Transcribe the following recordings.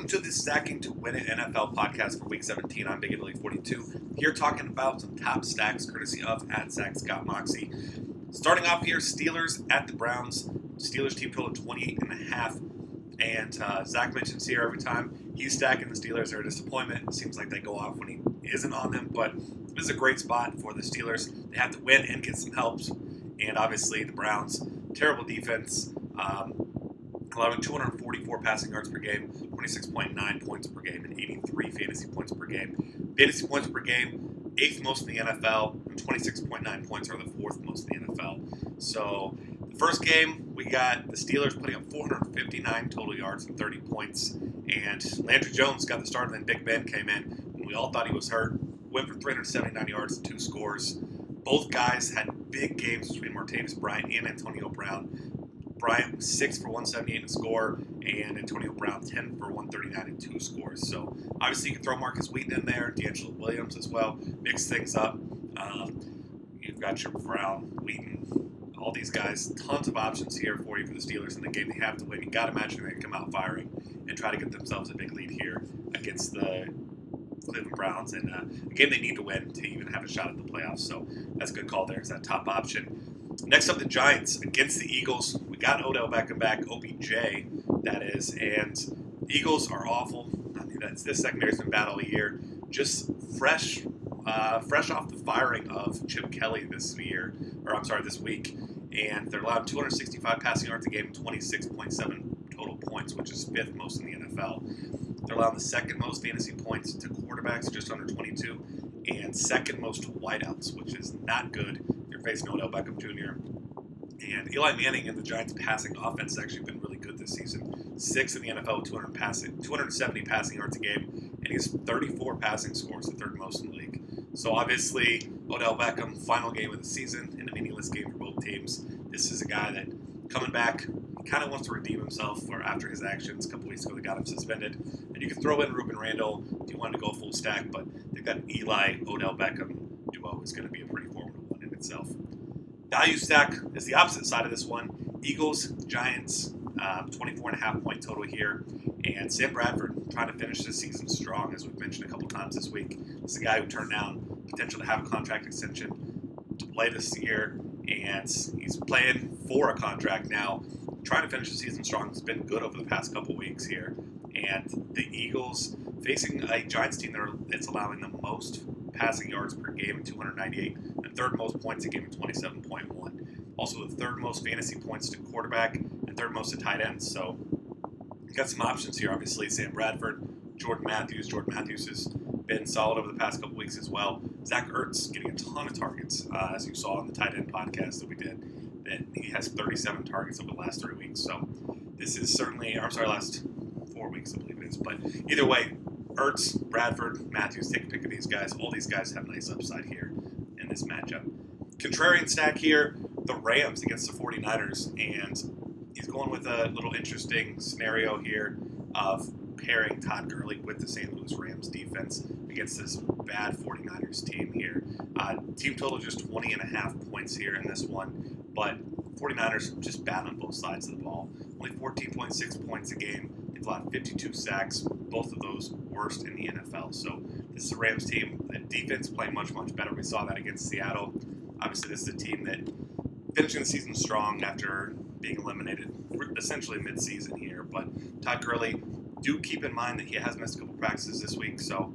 Welcome to the Stacking to Win It NFL podcast for Week 17. I'm Big Italy 42, here talking about some top stacks courtesy of @Scott_Moxie. Starting off here, Steelers at the Browns. Steelers team total 28.5. And Zach mentions here every time he's stacking the Steelers, they're a disappointment. It seems like they go off when he isn't on them, but this is a great spot for the Steelers. They have to win and get some helps. And obviously the Browns, terrible defense, allowing 244 passing yards per game, 26.9 points per game, and 83 fantasy points per game. Fantasy points per game, 8th most in the NFL, and 26.9 points are the 4th most in the NFL. So the first game, we got the Steelers putting up 459 total yards and 30 points. And Landry Jones got the start, and then Big Ben came in when we all thought he was hurt. Went for 379 yards and 2 scores. Both guys had big games between Martavis Bryant and Antonio Brown. Bryant was 6 for 178 and a score, and Antonio Brown 10 for 139 and 2 scores. So obviously you can throw Marcus Wheaton in there, D'Angelo Williams as well, mix things up. You've got your Brown, Wheaton, all these guys, tons of options here for you for the Steelers in the game they have to win. You got to imagine they're going to come out firing and try to get themselves a big lead here against the Cleveland Browns, and a game they need to win to even have a shot at the playoffs. So that's a good call there. It's that top option. Next up, the Giants against the Eagles. We got Odell Beckham back, OBJ, that is, and the Eagles are awful. I mean, this secondary's been bad all year. Just fresh off the firing of Chip Kelly this week, and they're allowed 265 passing yards a game, 26.7 total points, which is 5th most in the NFL. They're allowing the 2nd most fantasy points to quarterbacks, just under 22, and 2nd most to wideouts, which is not good. They're facing Odell Beckham Jr. And Eli Manning and the Giants' passing offense has actually been really good this season. 6th in the NFL with 270 passing yards a game, and he has 34 passing scores, the 3rd most in the league. So obviously, Odell Beckham, final game of the season, in a meaningless game for both teams. This is a guy that, coming back, kind of wants to redeem himself for after his actions a couple weeks ago. They got him suspended. And you can throw in Ruben Randall if you wanted to go full stack, but I think that Eli-Odell Beckham duo is going to be a pretty formidable one in itself. Value stack is the opposite side of this one. Eagles, Giants, 24.5 point total here. And Sam Bradford trying to finish this season strong, as we've mentioned a couple times this week. This is a guy who turned down potential to have a contract extension to play this year, and he's playing for a contract now, trying to finish the season strong. It's been good over the past couple weeks here. And the Eagles facing a Giants team that's allowing the most passing yards per game at 298, and 3rd most points a game at 27.1. Also the 3rd most fantasy points to quarterback and 3rd most to tight ends. So you got some options here, obviously. Sam Bradford, Jordan Matthews. Jordan Matthews has been solid over the past couple weeks as well. Zach Ertz getting a ton of targets, as you saw in the tight end podcast that we did. That he has 37 targets over the last 3 weeks. So this is certainly, last 4 weeks, I believe it is. But either way, Ertz, Bradford, Matthews, take a pick of these guys. All these guys have nice upside here in this matchup. Contrarian stack here, the Rams against the 49ers. And he's going with a little interesting scenario here of pairing Todd Gurley with the St. Louis Rams defense against this bad 49ers team here. Team total just 20.5 points here in this one, but 49ers just bad on both sides of the ball. Only 14.6 points a game. They've allowed 52 sacks, both of those worst in the NFL. So this is a Rams team. The defense playing much, much better. We saw that against Seattle. Obviously, this is a team that finishing the season strong after being eliminated essentially mid-season here. But Todd Gurley, do keep in mind that he has missed a couple practices this week, so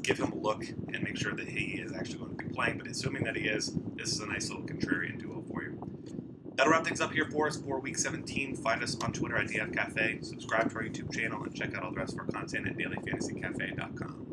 give him a look and make sure that he is actually going to be playing. But assuming that he is, this is a nice little contrarian duo for you. That'll wrap things up here for us for Week 17. Find us on Twitter at DFCafe. Subscribe to our YouTube channel and check out all the rest of our content at dailyfantasycafe.com.